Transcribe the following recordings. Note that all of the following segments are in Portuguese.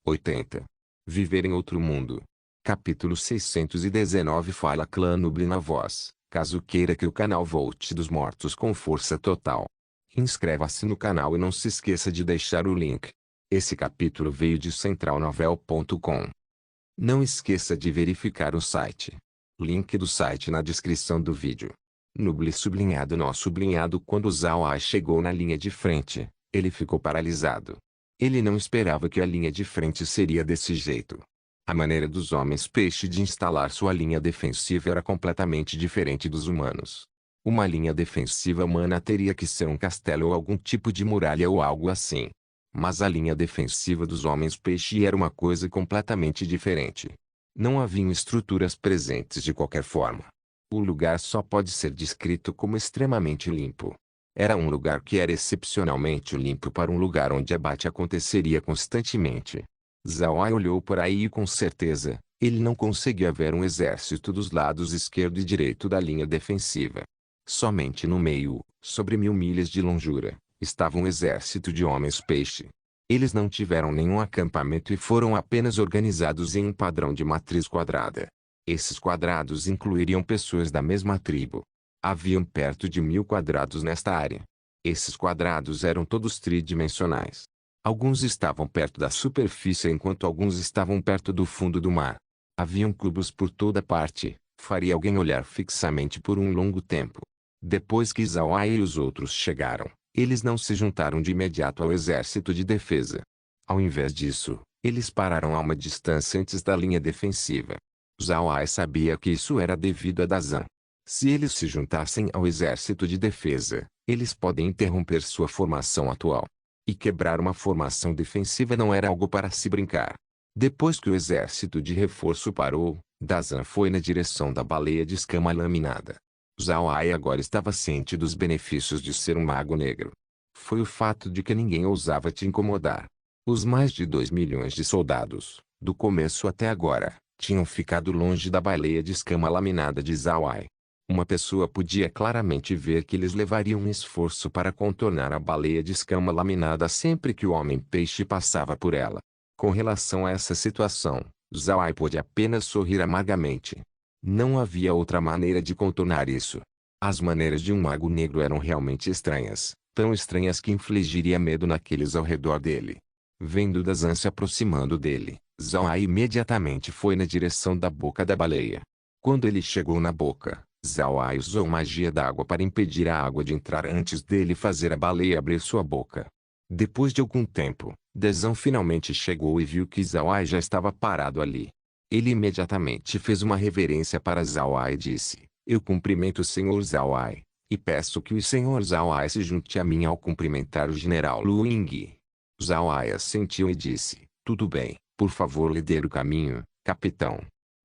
80. Viver em outro mundo. Capítulo 619. Fala Clã Nubli na voz, caso queira que o canal volte dos mortos com força total. Inscreva-se no canal e não se esqueça de deixar o link. Esse capítulo veio de centralnovel.com. Não esqueça de verificar o site. Link do site na descrição do vídeo. Nubli sublinhado nó sublinhado. Quando Zhao Ai chegou na linha de frente, ele ficou paralisado. Ele não esperava que a linha de frente seria desse jeito. A maneira dos homens peixe de instalar sua linha defensiva era completamente diferente dos humanos. Uma linha defensiva humana teria que ser um castelo ou algum tipo de muralha ou algo assim. Mas a linha defensiva dos homens peixe era uma coisa completamente diferente. Não haviam estruturas presentes de qualquer forma. O lugar só pode ser descrito como extremamente limpo. Era um lugar que era excepcionalmente limpo para um lugar onde abate aconteceria constantemente. Zhao Ai olhou por aí e com certeza, ele não conseguia ver um exército dos lados esquerdo e direito da linha defensiva. Somente no meio, sobre 1000 milhas de longura, estava um exército de homens-peixe. Eles não tiveram nenhum acampamento e foram apenas organizados em um padrão de matriz quadrada. Esses quadrados incluiriam pessoas da mesma tribo. Haviam perto de 1000 quadrados nesta área. Esses quadrados eram todos tridimensionais. Alguns estavam perto da superfície enquanto alguns estavam perto do fundo do mar. Haviam cubos por toda parte, faria alguém olhar fixamente por um longo tempo. Depois que Zhao Ai e os outros chegaram, eles não se juntaram de imediato ao exército de defesa. Ao invés disso, eles pararam a uma distância antes da linha defensiva. Zhao Ai sabia que isso era devido a Dazan. Se eles se juntassem ao exército de defesa, eles podem interromper sua formação atual. E quebrar uma formação defensiva não era algo para se brincar. Depois que o exército de reforço parou, Dazan foi na direção da baleia de escama laminada. Zhao Ai agora estava ciente dos benefícios de ser um mago negro. Foi o fato de que ninguém ousava te incomodar. Os mais de 2 milhões de soldados, do começo até agora, tinham ficado longe da baleia de escama laminada de Zhao Ai. Uma pessoa podia claramente ver que eles levariam um esforço para contornar a baleia de escama laminada sempre que o homem-peixe passava por ela. Com relação a essa situação, Zhao Ai pôde apenas sorrir amargamente. Não havia outra maneira de contornar isso. As maneiras de um mago negro eram realmente estranhas, tão estranhas que infligiria medo naqueles ao redor dele. Vendo Dazan se aproximando dele, Zhao Ai imediatamente foi na direção da boca da baleia. Quando ele chegou na boca, Zhao Ai usou magia d'água para impedir a água de entrar antes dele fazer a baleia abrir sua boca. Depois de algum tempo, Dazan finalmente chegou e viu que Zhao Ai já estava parado ali. Ele imediatamente fez uma reverência para Zhao Ai e disse: "Eu cumprimento o Senhor Zhao Ai, e peço que o Senhor Zhao Ai se junte a mim ao cumprimentar o General Lu Ying." Zhao Ai assentiu e disse: "Tudo bem, por favor lidere o caminho, capitão."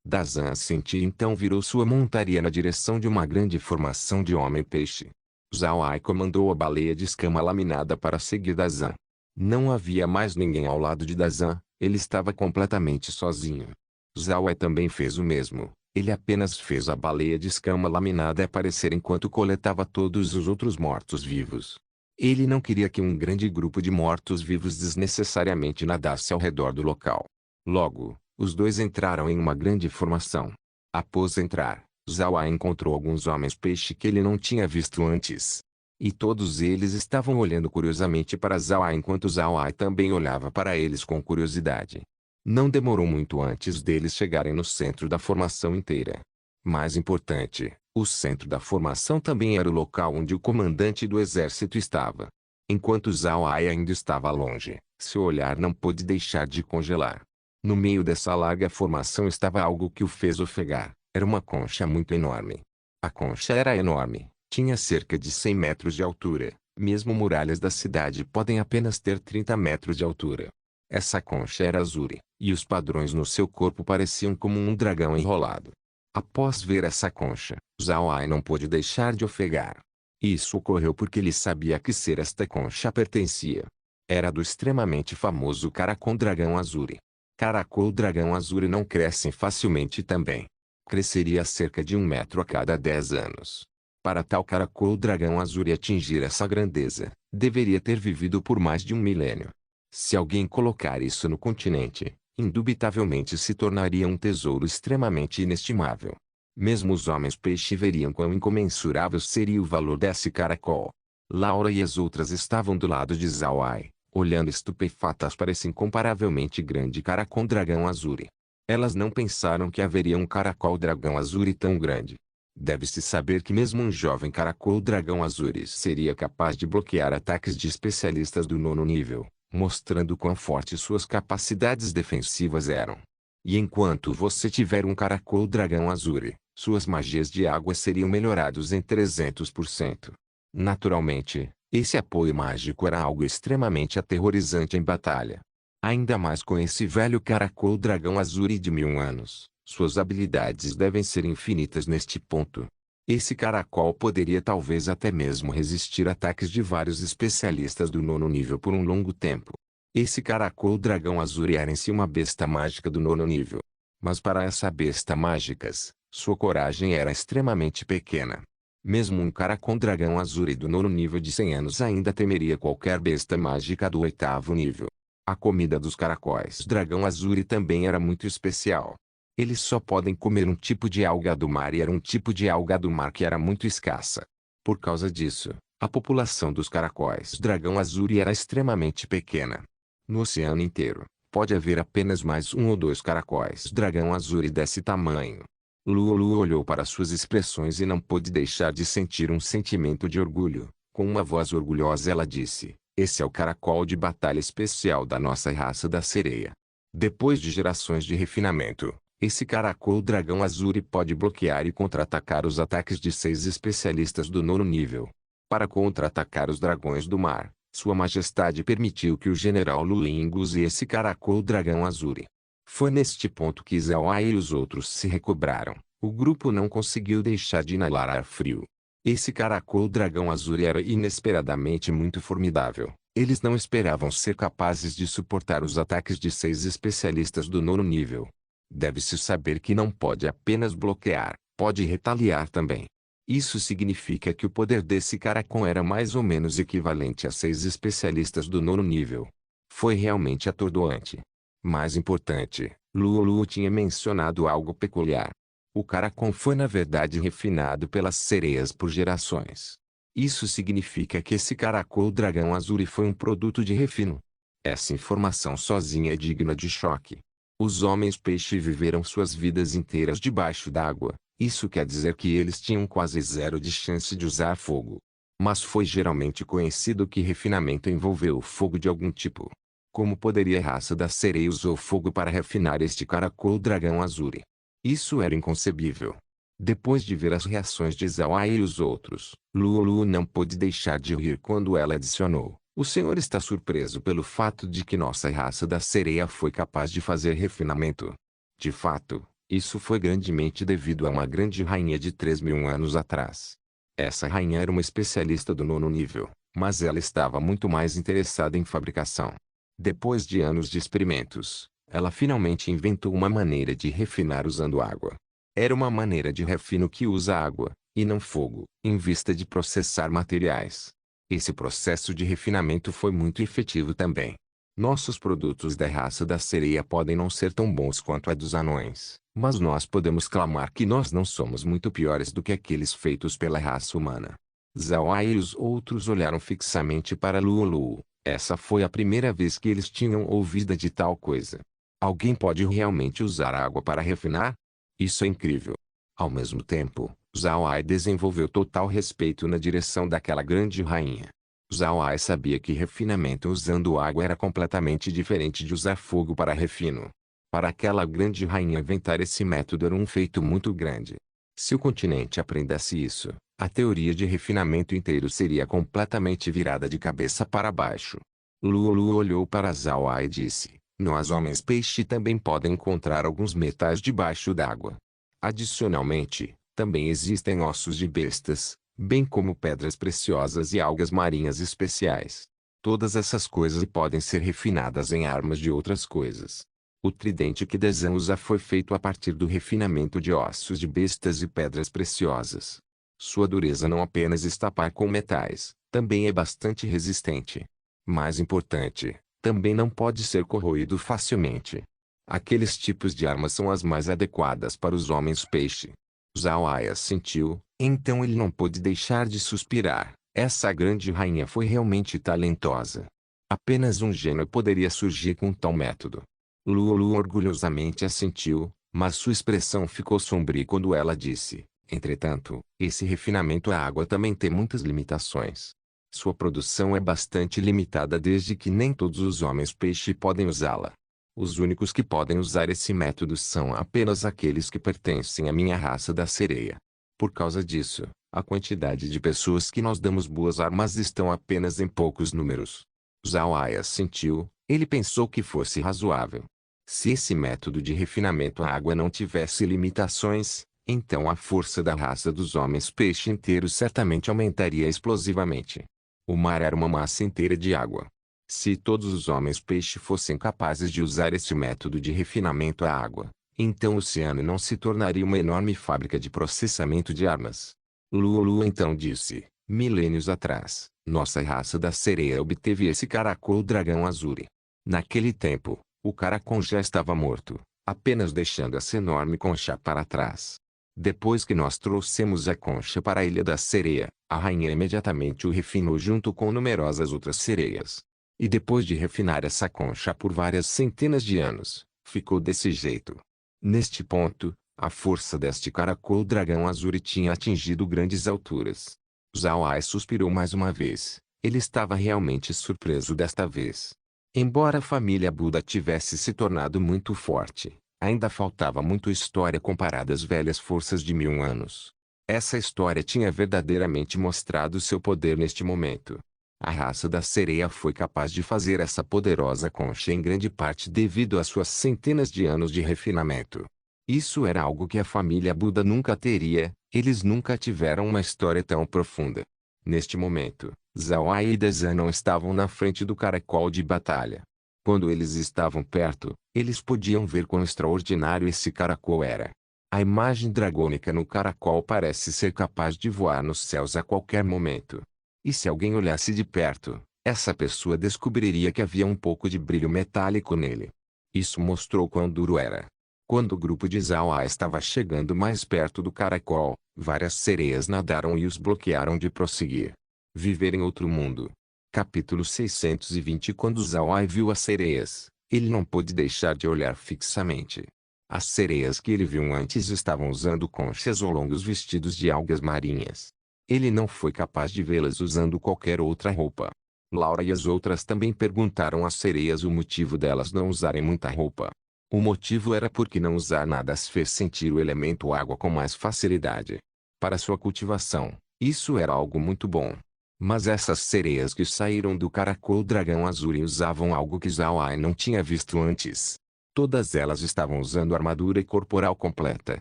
Dazan assentiu e então virou sua montaria na direção de uma grande formação de homem-peixe. Zhao Ai comandou a baleia de escama laminada para seguir Dazan. Não havia mais ninguém ao lado de Dazan, ele estava completamente sozinho. Zhao Ai também fez o mesmo, ele apenas fez a baleia de escama laminada aparecer enquanto coletava todos os outros mortos-vivos. Ele não queria que um grande grupo de mortos-vivos desnecessariamente nadasse ao redor do local. Logo, os dois entraram em uma grande formação. Após entrar, Zhao Ai encontrou alguns homens-peixe que ele não tinha visto antes. E todos eles estavam olhando curiosamente para Zhao Ai enquanto Zhao Ai também olhava para eles com curiosidade. Não demorou muito antes deles chegarem no centro da formação inteira. Mais importante, o centro da formação também era o local onde o comandante do exército estava. Enquanto Zhao Ai ainda estava longe, seu olhar não pôde deixar de congelar. No meio dessa larga formação estava algo que o fez ofegar. Era uma concha muito enorme. A concha era enorme, tinha cerca de 100 metros de altura. Mesmo muralhas da cidade podem apenas ter 30 metros de altura. Essa concha era azul, e os padrões no seu corpo pareciam como um dragão enrolado. Após ver essa concha, Zhao Ai não pôde deixar de ofegar. Isso ocorreu porque ele sabia que ser esta concha pertencia. Era do extremamente famoso Caracol Dragão Azul. Caracol Dragão Azul não crescem facilmente também. Cresceria a cerca de 1 metro a cada 10 anos. Para tal Caracol Dragão Azul atingir essa grandeza, deveria ter vivido por mais de 1 milênio. Se alguém colocar isso no continente, indubitavelmente se tornaria um tesouro extremamente inestimável. Mesmo os homens-peixe veriam quão incomensurável seria o valor desse caracol. Laura e as outras estavam do lado de Zawai, olhando estupefatas para esse incomparavelmente grande caracol-dragão azuri. Elas não pensaram que haveria um caracol-dragão azuri tão grande. Deve-se saber que mesmo um jovem caracol-dragão azuri seria capaz de bloquear ataques de especialistas do 9º nível, mostrando quão fortes suas capacidades defensivas eram. E enquanto você tiver um caracol-dragão azuri, suas magias de água seriam melhorados em 300%. Naturalmente, esse apoio mágico era algo extremamente aterrorizante em batalha. Ainda mais com esse velho caracol-dragão azuri de 1000 anos. Suas habilidades devem ser infinitas neste ponto. Esse caracol poderia talvez até mesmo resistir ataques de vários especialistas do 9º nível por um longo tempo. Esse caracol-dragão azuri era em si uma besta mágica do 9º nível. Mas para essa besta mágicas, sua coragem era extremamente pequena. Mesmo um caracol-dragão azuri do 9º nível de 100 anos ainda temeria qualquer besta mágica do 8º nível. A comida dos caracóis-dragão azuri também era muito especial. Eles só podem comer um tipo de alga do mar e era um tipo de alga do mar que era muito escassa. Por causa disso, a população dos caracóis-dragão azuri era extremamente pequena. No oceano inteiro, pode haver apenas mais 1 ou 2 caracóis-dragão azuri desse tamanho. Lulu olhou para suas expressões e não pôde deixar de sentir um sentimento de orgulho. Com uma voz orgulhosa ela disse, esse é o caracol de batalha especial da nossa raça da sereia. Depois de gerações de refinamento, esse caracol-dragão azuri pode bloquear e contra-atacar os ataques de 6 especialistas do 9º nível. Para contra-atacar os dragões do mar, Sua Majestade permitiu que o general Lulin engolisse esse caracol-dragão azuri. Foi neste ponto que Zawai e os outros se recobraram. O grupo não conseguiu deixar de inalar ar frio. Esse caracol-dragão azuri era inesperadamente muito formidável. Eles não esperavam ser capazes de suportar os ataques de 6 especialistas do 9º nível. Deve-se saber que não pode apenas bloquear, pode retaliar também. Isso significa que o poder desse caracol era mais ou menos equivalente a 6 especialistas do 9º nível. Foi realmente atordoante. Mais importante, Lulu tinha mencionado algo peculiar. O caracol foi na verdade refinado pelas sereias por gerações. Isso significa que esse caracol-dragão azuri foi um produto de refino. Essa informação sozinha é digna de choque. Os homens-peixe viveram suas vidas inteiras debaixo d'água. Isso quer dizer que eles tinham quase zero de chance de usar fogo. Mas foi geralmente conhecido que refinamento envolveu fogo de algum tipo. Como poderia a raça da sereia usar fogo para refinar este caracol-dragão azuri? Isso era inconcebível. Depois de ver as reações de Zawai e os outros, Lulu não pôde deixar de rir quando ela adicionou. O senhor está surpreso pelo fato de que nossa raça da sereia foi capaz de fazer refinamento. De fato, isso foi grandemente devido a uma grande rainha de 3.000 anos atrás. Essa rainha era uma especialista do 9º nível, mas ela estava muito mais interessada em fabricação. Depois de anos de experimentos, ela finalmente inventou uma maneira de refinar usando água. Era uma maneira de refino que usa água, e não fogo, em vista de processar materiais. Esse processo de refinamento foi muito efetivo também. Nossos produtos da raça da sereia podem não ser tão bons quanto a dos anões, mas nós podemos clamar que nós não somos muito piores do que aqueles feitos pela raça humana. Zawai e os outros olharam fixamente para Lulu. Essa foi a primeira vez que eles tinham ouvido de tal coisa. Alguém pode realmente usar água para refinar? Isso é incrível. Ao mesmo tempo, Zawai desenvolveu total respeito na direção daquela grande rainha. Zawai sabia que refinamento usando água era completamente diferente de usar fogo para refino. Para aquela grande rainha inventar esse método era um feito muito grande. Se o continente aprendesse isso, a teoria de refinamento inteiro seria completamente virada de cabeça para baixo. Lulu olhou para Zawai e disse, nós homens-peixe também podem encontrar alguns metais debaixo d'água. Adicionalmente, também existem ossos de bestas, bem como pedras preciosas e algas marinhas especiais. Todas essas coisas podem ser refinadas em armas de outras coisas. O tridente que Dezan usa foi feito a partir do refinamento de ossos de bestas e pedras preciosas. Sua dureza não apenas está par com metais, também é bastante resistente. Mais importante, Também não pode ser corroído facilmente. Aqueles tipos de armas são as mais adequadas para os homens peixe. Zhao Ai assentiu, então ele não pôde deixar de suspirar. Essa grande rainha foi realmente talentosa. Apenas um gênio poderia surgir com tal método. Luolu orgulhosamente assentiu, mas sua expressão ficou sombria quando ela disse: entretanto, esse refinamento à água também tem muitas limitações. Sua produção é bastante limitada desde que nem todos os homens-peixe podem usá-la. Os únicos que podem usar esse método são apenas aqueles que pertencem à minha raça da sereia. Por causa disso, a quantidade de pessoas que nós damos boas armas estão apenas em poucos números. Zhao Ai assentiu, ele pensou que fosse razoável. Se esse método de refinamento à água não tivesse limitações, então a força da raça dos homens-peixe inteiros certamente aumentaria explosivamente. O mar era uma massa inteira de água. Se todos os homens-peixe fossem capazes de usar esse método de refinamento à água, então o oceano não se tornaria uma enorme fábrica de processamento de armas. Luolu então disse: milênios atrás, nossa raça da sereia obteve esse caracol dragão azuri. Naquele tempo, o caracol já estava morto, apenas deixando essa enorme concha para trás. Depois que nós trouxemos a concha para a Ilha da Sereia, a rainha imediatamente o refinou junto com numerosas outras sereias. E depois de refinar essa concha por várias centenas de anos, ficou desse jeito. Neste ponto, a força deste caracol dragão azuri tinha atingido grandes alturas. Zhao Ai suspirou mais uma vez. Ele estava realmente surpreso desta vez. Embora a família Buda tivesse se tornado muito forte, ainda faltava muito história comparada às velhas forças de 1000 anos. Essa história tinha verdadeiramente mostrado seu poder neste momento. A raça da sereia foi capaz de fazer essa poderosa concha em grande parte devido às suas centenas de anos de refinamento. Isso era algo que a família Buda nunca teria, eles nunca tiveram uma história tão profunda. Neste momento, Zhao Ai e Dezan não estavam na frente do caracol de batalha. Quando eles estavam perto, eles podiam ver quão extraordinário esse caracol era. A imagem dragônica no caracol parece ser capaz de voar nos céus a qualquer momento. E se alguém olhasse de perto, essa pessoa descobriria que havia um pouco de brilho metálico nele. Isso mostrou quão duro era. Quando o grupo de Zhao Ai estava chegando mais perto do caracol, várias sereias nadaram e os bloquearam de prosseguir. Viver em outro mundo. Capítulo 620. Quando Zhao Ai viu as sereias, ele não pôde deixar de olhar fixamente. As sereias que ele viu antes estavam usando conchas ou longos vestidos de algas marinhas. Ele não foi capaz de vê-las usando qualquer outra roupa. Laura e as outras também perguntaram às sereias o motivo delas não usarem muita roupa. O motivo era porque não usar nada as fez sentir o elemento água com mais facilidade. Para sua cultivação, isso era algo muito bom. Mas essas sereias que saíram do caracol dragão azul usavam algo que Zhao Ai não tinha visto antes. Todas elas estavam usando armadura corporal completa.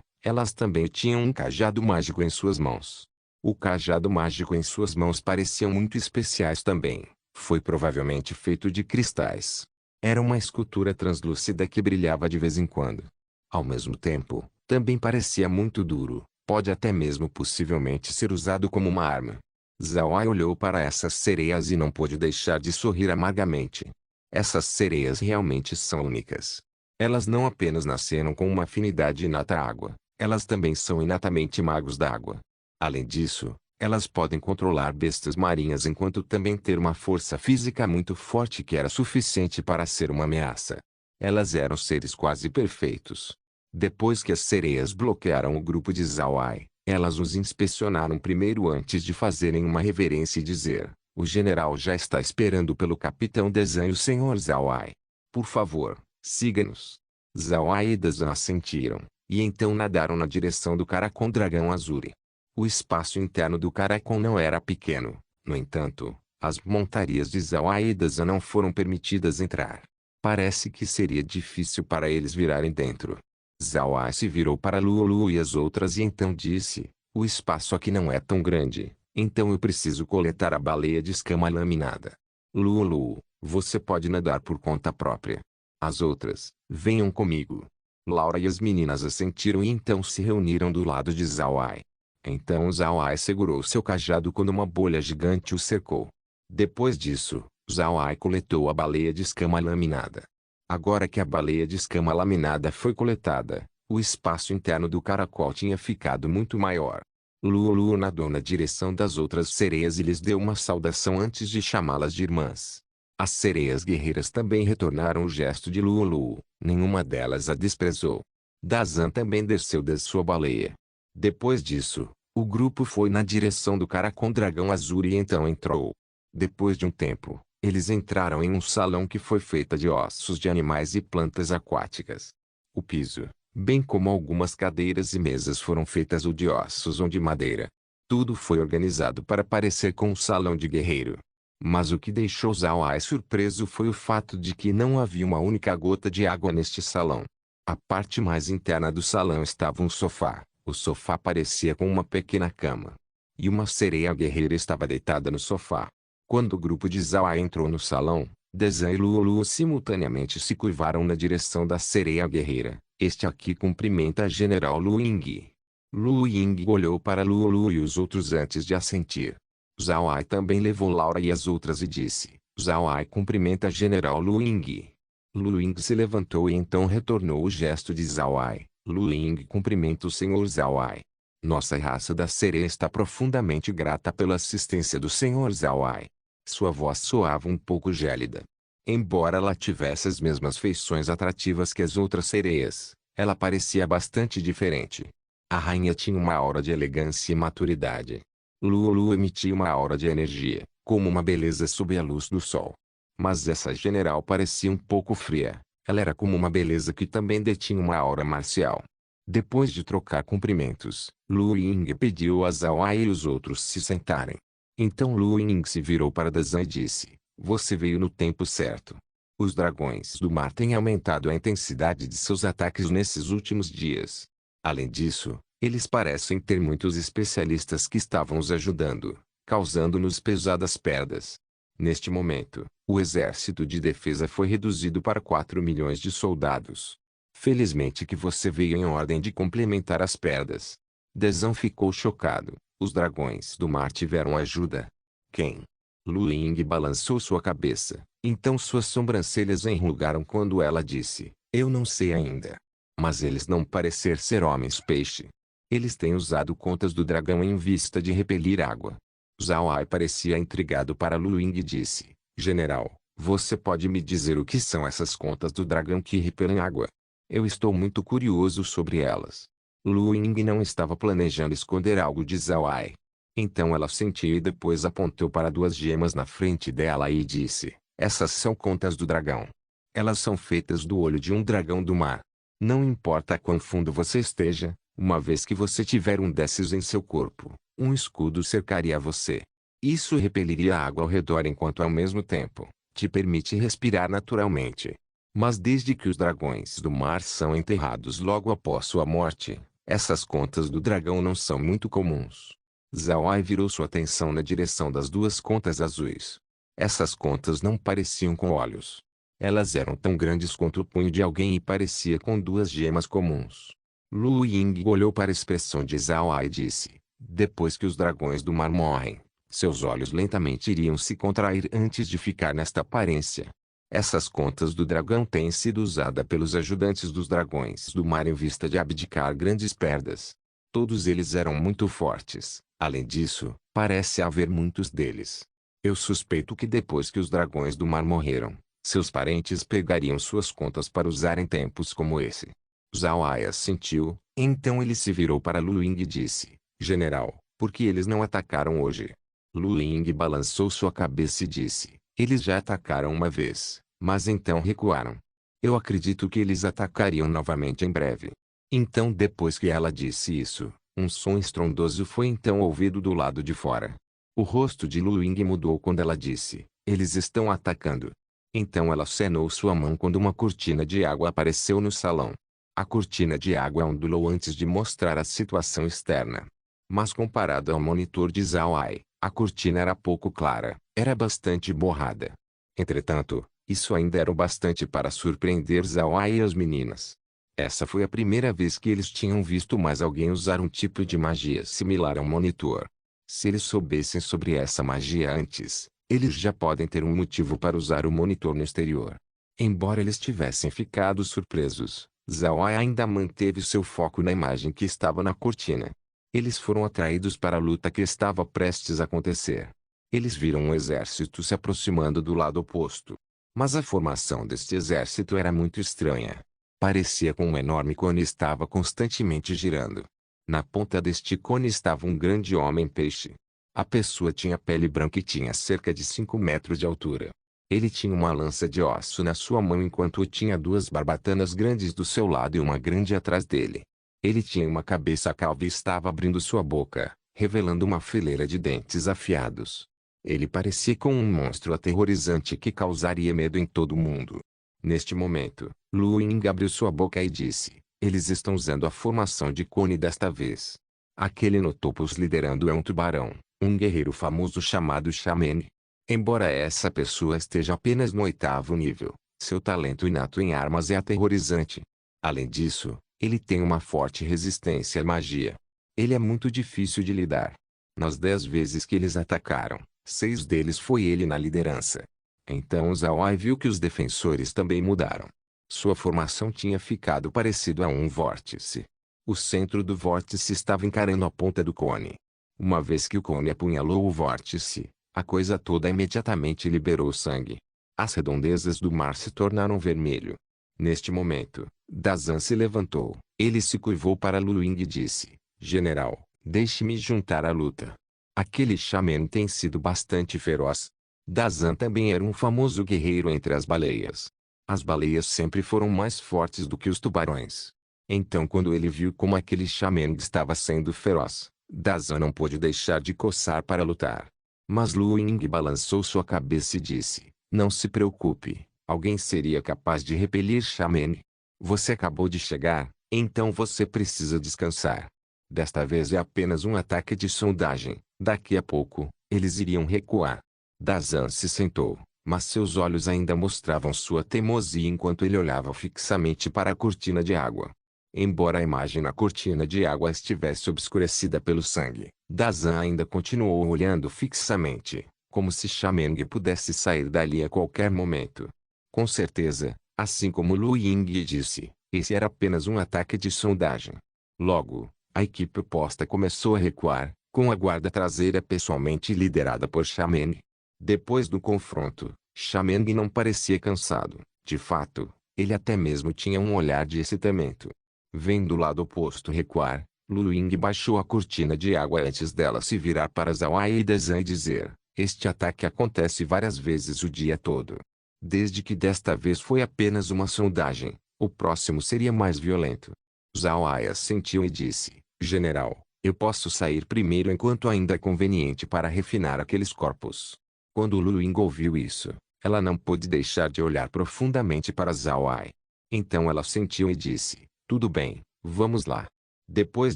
Elas também tinham um cajado mágico em suas mãos. O cajado mágico em suas mãos pareciam muito especiais também. Foi provavelmente feito de cristais. Era uma escultura translúcida que brilhava de vez em quando. Ao mesmo tempo, também parecia muito duro, pode até mesmo possivelmente ser usado como uma arma. Zhao Ai olhou para essas sereias e não pôde deixar de sorrir amargamente. Essas sereias realmente são únicas. Elas não apenas nasceram com uma afinidade inata à água, elas também são inatamente magos da água. Além disso, elas podem controlar bestas marinhas enquanto também ter uma força física muito forte que era suficiente para ser uma ameaça. Elas eram seres quase perfeitos. Depois que as sereias bloquearam o grupo de Zhao Ai, elas os inspecionaram primeiro antes de fazerem uma reverência e dizer: o general já está esperando pelo capitão Dezan e o senhor Zhao Ai. Por favor, siga-nos. Zhao Ai e Dezan assentiram, e então nadaram na direção do caracol dragão azuri. O espaço interno do caracol não era pequeno, no entanto, as montarias de Zhao Ai e Dezan não foram permitidas entrar. Parece que seria difícil para eles virarem dentro. Zhao Ai se virou para Luolu e as outras e então disse: o espaço aqui não é tão grande, então eu preciso coletar a baleia de escama laminada. Luolu, você pode nadar por conta própria. As outras, venham comigo. Laura e as meninas assentiram e então se reuniram do lado de Zhao Ai. Então Zhao Ai segurou seu cajado quando uma bolha gigante o cercou. Depois disso, Zhao Ai coletou a baleia de escama laminada. Agora que a baleia de escama laminada foi coletada, o espaço interno do caracol tinha ficado muito maior. Luo nadou na direção das outras sereias e lhes deu uma saudação antes de chamá-las de irmãs. As sereias guerreiras também retornaram o gesto de Luo, nenhuma delas a desprezou. Dazan também desceu de sua baleia. Depois disso, o grupo foi na direção do caracol dragão azul e então entrou. Depois de um tempo, eles entraram em um salão que foi feito de ossos de animais e plantas aquáticas. O piso, bem como algumas cadeiras e mesas foram feitas ou de ossos ou de madeira. Tudo foi organizado para parecer com um salão de guerreiro. Mas o que deixou Zhao Ai surpreso foi o fato de que não havia uma única gota de água neste salão. A parte mais interna do salão estava um sofá. O sofá parecia com uma pequena cama. E uma sereia guerreira estava deitada no sofá. Quando o grupo de Zhao Ai entrou no salão, Dezan e Luo simultaneamente se curvaram na direção da sereia guerreira. Este aqui cumprimenta a General Lu Ying. Lu Ying olhou para Luo e os outros antes de assentir. Zhao Ai também levou Laura e as outras e disse: Zhao Ai cumprimenta a General Lu Ying. Lu Ying se levantou e então retornou o gesto de Zhao Ai. Lu Ying cumprimenta o Senhor Zhao Ai. Nossa raça da sereia está profundamente grata pela assistência do Senhor Zhao Ai. Sua voz soava um pouco gélida. Embora ela tivesse as mesmas feições atrativas que as outras sereias, ela parecia bastante diferente. A rainha tinha uma aura de elegância e maturidade. Luo emitia uma aura de energia, como uma beleza sob a luz do sol. Mas essa general parecia um pouco fria. Ela era como uma beleza que também detinha uma aura marcial. Depois de trocar cumprimentos, Lu Ying pediu a Zhao Ai e os outros se sentarem. Então Lu Ying se virou para Dazan e disse: Você veio no tempo certo. Os dragões do mar têm aumentado a intensidade de seus ataques nesses últimos dias. Além disso, eles parecem ter muitos especialistas que estavam os ajudando, causando-nos pesadas perdas. Neste momento, o exército de defesa foi reduzido para 4 milhões de soldados. Felizmente que você veio em ordem de complementar as perdas. Dezan ficou chocado. Os dragões do mar tiveram ajuda. Quem? Lu Ying balançou sua cabeça. Então suas sobrancelhas enrugaram quando ela disse: Eu não sei ainda. Mas eles não parecer ser homens-peixe. Eles têm usado contas do dragão em vista de repelir água. Zhao Ai parecia intrigado para Lu Ying e disse: General, você pode me dizer o que são essas contas do dragão que repelem água? Eu estou muito curioso sobre elas. Lu Ying não estava planejando esconder algo de Zhao Ai. Então ela sentiu e depois apontou para 2 gemas na frente dela e disse: Essas são contas do dragão. Elas são feitas do olho de um dragão do mar. Não importa quão fundo você esteja, uma vez que você tiver um desses em seu corpo, um escudo cercaria você. Isso repeliria a água ao redor enquanto ao mesmo tempo, te permite respirar naturalmente. Mas desde que os dragões do mar são enterrados logo após sua morte, essas contas do dragão não são muito comuns. Zhao Ai virou sua atenção na direção das 2 contas azuis. Essas contas não pareciam com olhos. Elas eram tão grandes quanto o punho de alguém e parecia com 2 gemas comuns. Lu Ying olhou para a expressão de Zhao Ai e disse: Depois que os dragões do mar morrem, seus olhos lentamente iriam se contrair antes de ficar nesta aparência. Essas contas do dragão têm sido usadas pelos ajudantes dos dragões do mar em vista de abdicar grandes perdas. Todos eles eram muito fortes. Além disso, parece haver muitos deles. Eu suspeito que depois que os dragões do mar morreram, seus parentes pegariam suas contas para usar em tempos como esse. Zhao Ai assentiu, então ele se virou para Lu Ying e disse: General, por que eles não atacaram hoje? Lu Ying balançou sua cabeça e disse: Eles já atacaram uma vez, mas então recuaram. Eu acredito que eles atacariam novamente em breve. Então depois que ela disse isso, um som estrondoso foi então ouvido do lado de fora. O rosto de Lu Ying mudou quando ela disse: Eles estão atacando. Então ela acenou sua mão quando uma cortina de água apareceu no salão. A cortina de água ondulou antes de mostrar a situação externa. Mas comparado ao monitor de Zhao Ai, a cortina era pouco clara, era bastante borrada. Entretanto, isso ainda era o bastante para surpreender Zhao Ai e as meninas. Essa foi a primeira vez que eles tinham visto mais alguém usar um tipo de magia similar ao monitor. Se eles soubessem sobre essa magia antes, Eles já podem ter um motivo para usar o monitor no exterior. Embora eles tivessem ficado surpresos, Zhao Ai ainda manteve seu foco na imagem que estava na cortina. Eles foram atraídos para a luta que estava prestes a acontecer. Eles viram um exército se aproximando do lado oposto. Mas a formação deste exército era muito estranha. Parecia que um enorme cone estava constantemente girando. Na ponta deste cone estava um grande homem-peixe. A pessoa tinha pele branca e tinha cerca de 5 metros de altura. Ele tinha uma lança de osso na sua mão enquanto tinha duas barbatanas grandes do seu lado e uma grande atrás dele. Ele tinha uma cabeça calva e estava abrindo sua boca, revelando uma fileira de dentes afiados. Ele parecia com um monstro aterrorizante que causaria medo em todo mundo. Neste momento, Lu Ying abriu sua boca e disse: eles estão usando a formação de cone desta vez. Aquele no topo os liderando é um tubarão, um guerreiro famoso chamado Shaman. Embora essa pessoa esteja apenas no 8º nível, seu talento inato em armas é aterrorizante. Além disso, ele tem uma forte resistência à magia. Ele é muito difícil de lidar. Nas 10 vezes que eles atacaram, 6 deles foi ele na liderança. Então Zhao Ai viu que os defensores também mudaram. Sua formação tinha ficado parecido a um vórtice. O centro do vórtice estava encarando a ponta do cone. Uma vez que o cone apunhalou o vórtice, a coisa toda imediatamente liberou sangue. As redondezas do mar se tornaram vermelho. Neste momento, Dazan se levantou. Ele se curvou para Lu Ying e disse: General, deixe-me juntar à luta. Aquele Shaman tem sido bastante feroz. Dazan também era um famoso guerreiro entre as baleias. As baleias sempre foram mais fortes do que os tubarões. Então quando ele viu como aquele Shaman estava sendo feroz, Dazan não pôde deixar de coçar para lutar. Mas Lu Ying balançou sua cabeça e disse: não se preocupe, alguém seria capaz de repelir Shaman. Você acabou de chegar, então você precisa descansar. Desta vez é apenas um ataque de sondagem, daqui a pouco, eles iriam recuar. Dazan se sentou, mas seus olhos ainda mostravam sua teimosia enquanto ele olhava fixamente para a cortina de água. Embora a imagem na cortina de água estivesse obscurecida pelo sangue, Dazan ainda continuou olhando fixamente, como se Shameng pudesse sair dali a qualquer momento. Com certeza, assim como Lu Ying disse, esse era apenas um ataque de sondagem. Logo, a equipe oposta começou a recuar, com a guarda traseira pessoalmente liderada por Shameng. Depois do confronto, Shameng não parecia cansado. De fato, ele até mesmo tinha um olhar de excitamento. Vendo o lado oposto recuar, Lu Ying baixou a cortina de água antes dela se virar para Zhao Ai e Dazan e dizer: este ataque acontece várias vezes o dia todo. Desde que desta vez foi apenas uma sondagem, o próximo seria mais violento. Zhao Ai assentiu e disse: General, eu posso sair primeiro enquanto ainda é conveniente para refinar aqueles corpos. Quando Lu Ying ouviu isso, ela não pôde deixar de olhar profundamente para Zhao Ai. Então ela assentiu e disse: tudo bem, vamos lá. Depois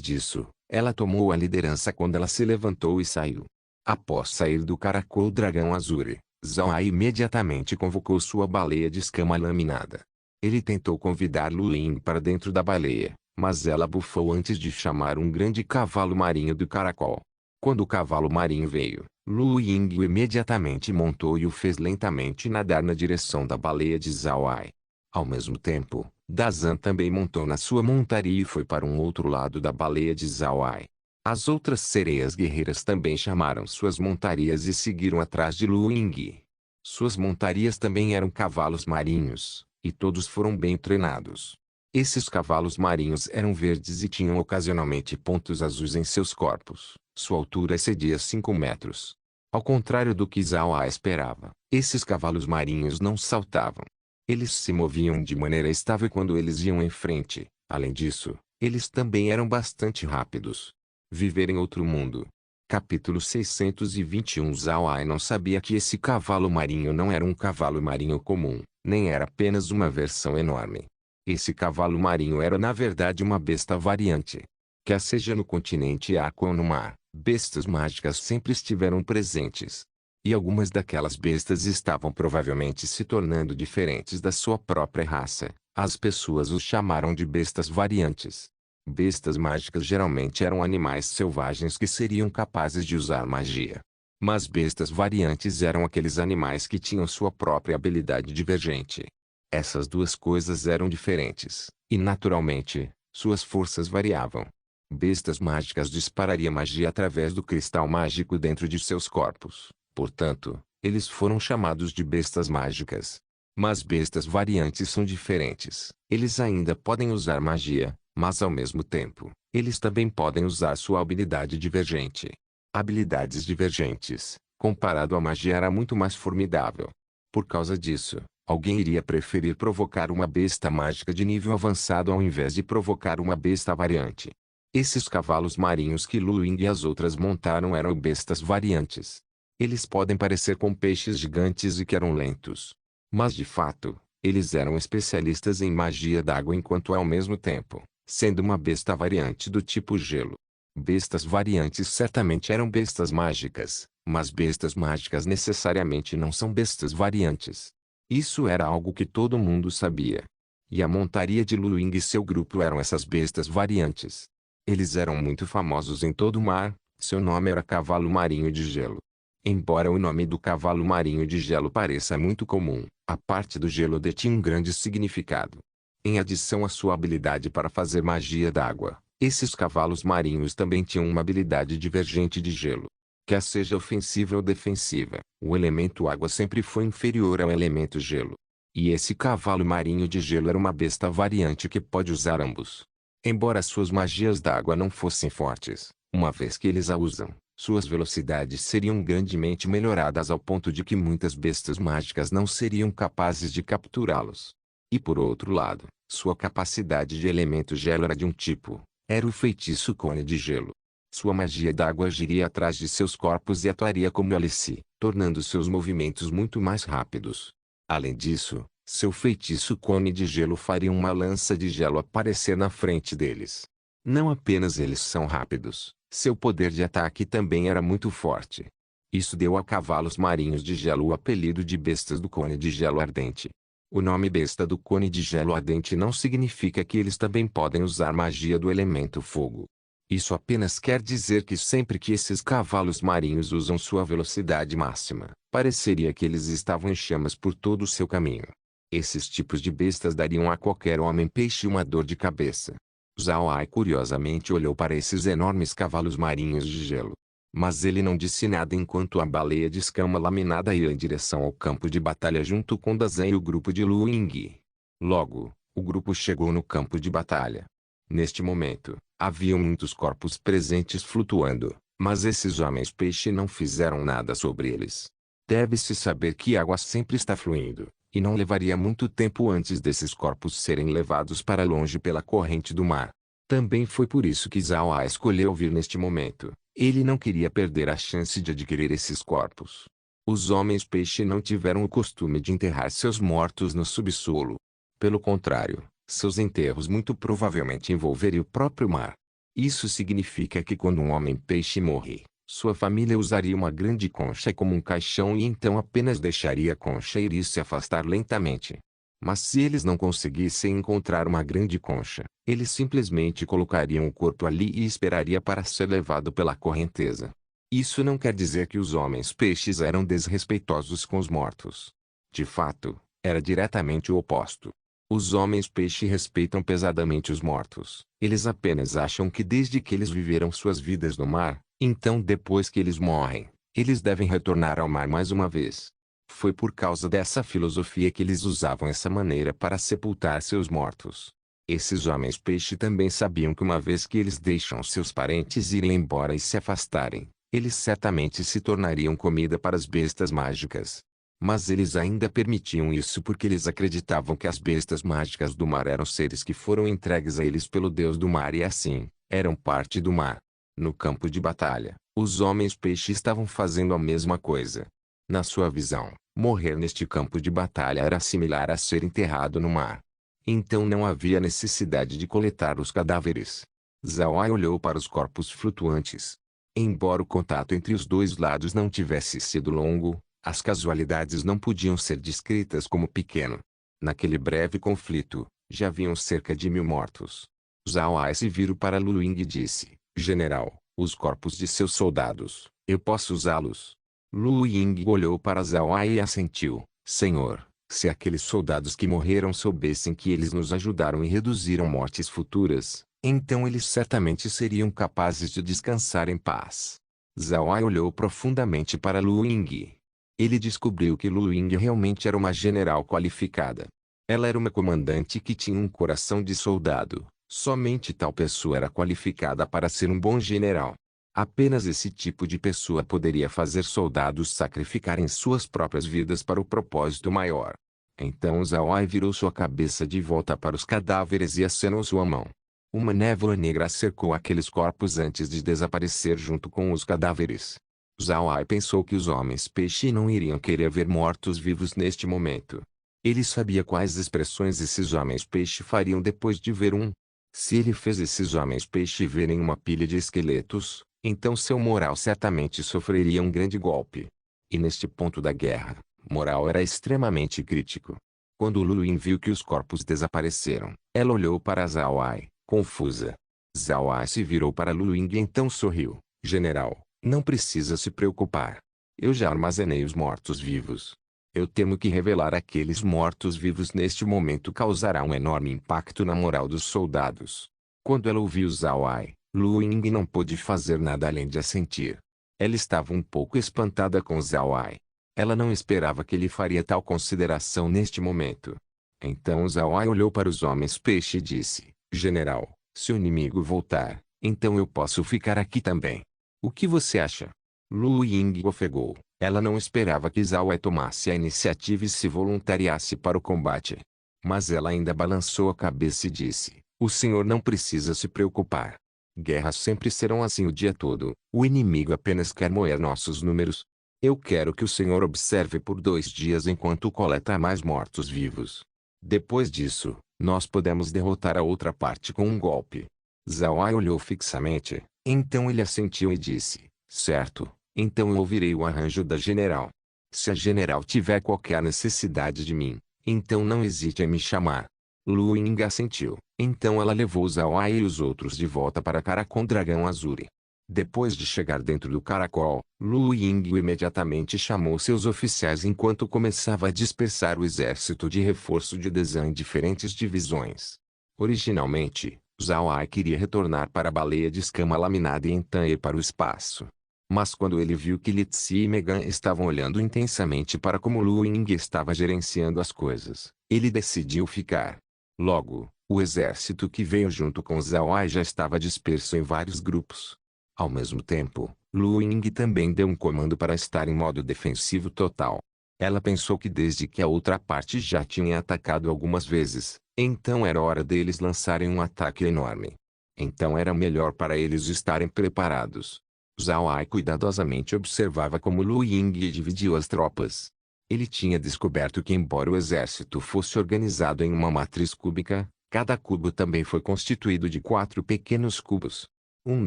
disso, ela tomou a liderança quando ela se levantou e saiu. Após sair do caracol dragão azure, Zhao Ai imediatamente convocou sua baleia de escama laminada. Ele tentou convidar Lu Ying para dentro da baleia, mas ela bufou antes de chamar um grande cavalo marinho do caracol. Quando o cavalo marinho veio, Lu Ying o imediatamente montou e o fez lentamente nadar na direção da baleia de Zhao Ai. Ao mesmo tempo, Dazan também montou na sua montaria e foi para um outro lado da baleia de Zhao Ai. As outras sereias guerreiras também chamaram suas montarias e seguiram atrás de Lu Ying. Suas montarias também eram cavalos marinhos, e todos foram bem treinados. Esses cavalos marinhos eram verdes e tinham ocasionalmente pontos azuis em seus corpos. Sua altura excedia 5 metros. Ao contrário do que Zhao Ai esperava, esses cavalos marinhos não saltavam. Eles se moviam de maneira estável quando eles iam em frente. Além disso, eles também eram bastante rápidos. Viver em outro mundo. Capítulo 621. Zhao Ai não sabia que esse cavalo marinho não era um cavalo marinho comum, nem era apenas uma versão enorme. Esse cavalo marinho era na verdade uma besta variante. Quer seja no continente Aqua ou no mar, bestas mágicas sempre estiveram presentes. E algumas daquelas bestas estavam provavelmente se tornando diferentes da sua própria raça. As pessoas os chamaram de bestas variantes. Bestas mágicas geralmente eram animais selvagens que seriam capazes de usar magia. Mas bestas variantes eram aqueles animais que tinham sua própria habilidade divergente. Essas duas coisas eram diferentes, e naturalmente, suas forças variavam. Bestas mágicas disparariam magia através do cristal mágico dentro de seus corpos, portanto, eles foram chamados de bestas mágicas. Mas bestas variantes são diferentes. Eles ainda podem usar magia, mas ao mesmo tempo, eles também podem usar sua habilidade divergente. Habilidades divergentes, comparado à magia, era muito mais formidável. Por causa disso, alguém iria preferir provocar uma besta mágica de nível avançado ao invés de provocar uma besta variante. Esses cavalos marinhos que Lu Ying e as outras montaram eram bestas variantes. Eles podem parecer com peixes gigantes e que eram lentos. Mas de fato, eles eram especialistas em magia d'água enquanto ao mesmo tempo, sendo uma besta variante do tipo gelo. Bestas variantes certamente eram bestas mágicas, mas bestas mágicas necessariamente não são bestas variantes. Isso era algo que todo mundo sabia. E a montaria de Lu Ying e seu grupo eram essas bestas variantes. Eles eram muito famosos em todo o mar, seu nome era Cavalo Marinho de Gelo. Embora o nome do cavalo marinho de gelo pareça muito comum, a parte do gelo detinha um grande significado. Em adição à sua habilidade para fazer magia d'água, esses cavalos marinhos também tinham uma habilidade divergente de gelo. Quer seja ofensiva ou defensiva, o elemento água sempre foi inferior ao elemento gelo. E esse cavalo marinho de gelo era uma besta variante que pode usar ambos. Embora suas magias d'água não fossem fortes, uma vez que eles a usam, suas velocidades seriam grandemente melhoradas ao ponto de que muitas bestas mágicas não seriam capazes de capturá-los. E por outro lado, sua capacidade de elemento gelo era de um tipo, era o feitiço cone de gelo. Sua magia d'água agiria atrás de seus corpos e atuaria como hélice, tornando seus movimentos muito mais rápidos. Além disso, seu feitiço cone de gelo faria uma lança de gelo aparecer na frente deles. Não apenas eles são rápidos, seu poder de ataque também era muito forte. Isso deu a cavalos marinhos de gelo o apelido de bestas do cone de gelo ardente. O nome besta do cone de gelo ardente não significa que eles também podem usar magia do elemento fogo. Isso apenas quer dizer que sempre que esses cavalos marinhos usam sua velocidade máxima, pareceria que eles estavam em chamas por todo o seu caminho. Esses tipos de bestas dariam a qualquer homem-peixe uma dor de cabeça. Zhao Ai curiosamente olhou para esses enormes cavalos marinhos de gelo. Mas ele não disse nada enquanto a baleia de escama laminada ia em direção ao campo de batalha junto com Dazan e o grupo de Lu Ying. Logo, o grupo chegou no campo de batalha. Neste momento, haviam muitos corpos presentes flutuando, mas esses homens-peixe não fizeram nada sobre eles. Deve-se saber que a água sempre está fluindo, e não levaria muito tempo antes desses corpos serem levados para longe pela corrente do mar. Também foi por isso que Zhao A escolheu vir neste momento. Ele não queria perder a chance de adquirir esses corpos. Os homens-peixe não tiveram o costume de enterrar seus mortos no subsolo. Pelo contrário, seus enterros muito provavelmente envolveriam o próprio mar. Isso significa que quando um homem-peixe morre, sua família usaria uma grande concha como um caixão e então apenas deixaria a concha ir e se afastar lentamente. Mas se eles não conseguissem encontrar uma grande concha, eles simplesmente colocariam o corpo ali e esperaria para ser levado pela correnteza. Isso não quer dizer que os homens-peixes eram desrespeitosos com os mortos. De fato, era diretamente o oposto. Os homens-peixe respeitam pesadamente os mortos. Eles apenas acham que desde que eles viveram suas vidas no mar, então depois que eles morrem, eles devem retornar ao mar mais uma vez. Foi por causa dessa filosofia que eles usavam essa maneira para sepultar seus mortos. Esses homens-peixe também sabiam que uma vez que eles deixam seus parentes irem embora e se afastarem, eles certamente se tornariam comida para as bestas mágicas. Mas eles ainda permitiam isso porque eles acreditavam que as bestas mágicas do mar eram seres que foram entregues a eles pelo deus do mar e assim, eram parte do mar. No campo de batalha, os homens-peixe estavam fazendo a mesma coisa. Na sua visão, morrer neste campo de batalha era similar a ser enterrado no mar. Então não havia necessidade de coletar os cadáveres. Zhao Ai olhou para os corpos flutuantes. Embora o contato entre os dois lados não tivesse sido longo, as casualidades não podiam ser descritas como pequeno. Naquele breve conflito, já haviam cerca de 1000 mortos. Zhao Ai se virou para Lu Ying e disse, General, os corpos de seus soldados, eu posso usá-los? Lu Ying olhou para Zhao Ai e assentiu. Senhor, se aqueles soldados que morreram soubessem que eles nos ajudaram e reduziram mortes futuras, então eles certamente seriam capazes de descansar em paz. Zhao Ai olhou profundamente para Lu Ying. Ele descobriu que Lu Ying realmente era uma general qualificada. Ela era uma comandante que tinha um coração de soldado. Somente tal pessoa era qualificada para ser um bom general. Apenas esse tipo de pessoa poderia fazer soldados sacrificarem suas próprias vidas para o propósito maior. Então Zhao Ai virou sua cabeça de volta para os cadáveres e acenou sua mão. Uma névoa negra cercou aqueles corpos antes de desaparecer junto com os cadáveres. Zhao Ai pensou que os homens-peixe não iriam querer ver mortos-vivos neste momento. Ele sabia quais expressões esses homens-peixe fariam depois de ver um. Se ele fez esses homens-peixe verem uma pilha de esqueletos, então seu moral certamente sofreria um grande golpe. E neste ponto da guerra, moral era extremamente crítico. Quando Lu Ying viu que os corpos desapareceram, ela olhou para Zhao Ai, confusa. Zhao Ai se virou para Lu Ying e então sorriu. General, não precisa se preocupar. Eu já armazenei os mortos-vivos. Eu temo que revelar aqueles mortos-vivos neste momento causará um enorme impacto na moral dos soldados. Quando ela ouviu Zhao Ai, Lu Ying não pôde fazer nada além de assentir. Ela estava um pouco espantada com Zhao Ai. Ela não esperava que ele faria tal consideração neste momento. Então Zhao Ai olhou para os homens-peixe e disse: General, se o inimigo voltar, então eu posso ficar aqui também. O que você acha? Lu Ying ofegou. Ela não esperava que Zhao Ai tomasse a iniciativa e se voluntariasse para o combate. Mas ela ainda balançou a cabeça e disse: O senhor não precisa se preocupar. Guerras sempre serão assim o dia todo. O inimigo apenas quer moer nossos números. Eu quero que o senhor observe por 2 dias enquanto coleta mais mortos-vivos. Depois disso, nós podemos derrotar a outra parte com um golpe. Zhao Ai olhou fixamente, então ele assentiu e disse: Certo, então eu ouvirei o arranjo da general. Se a general tiver qualquer necessidade de mim, então não hesite em me chamar. Lu Ying assentiu. Então ela levou Zhao Ai e os outros de volta para Caracol Dragão Azuri. Depois de chegar dentro do caracol, Lu Ying imediatamente chamou seus oficiais enquanto começava a dispersar o exército de reforço de Desan em diferentes divisões. Originalmente, Zhao Ai queria retornar para a baleia de escama laminada e então ir para o espaço. Mas quando ele viu que Li Zi e Megan estavam olhando intensamente para como Lu Ying estava gerenciando as coisas, ele decidiu ficar. Logo, o exército que veio junto com Zhao Ai já estava disperso em vários grupos. Ao mesmo tempo, Lu Ying também deu um comando para estar em modo defensivo total. Ela pensou que desde que a outra parte já tinha atacado algumas vezes, então era hora deles lançarem um ataque enorme. Então era melhor para eles estarem preparados. Zhao Ai cuidadosamente observava como Lu Ying dividiu as tropas. Ele tinha descoberto que embora o exército fosse organizado em uma matriz cúbica, cada cubo também foi constituído de 4 pequenos cubos. Um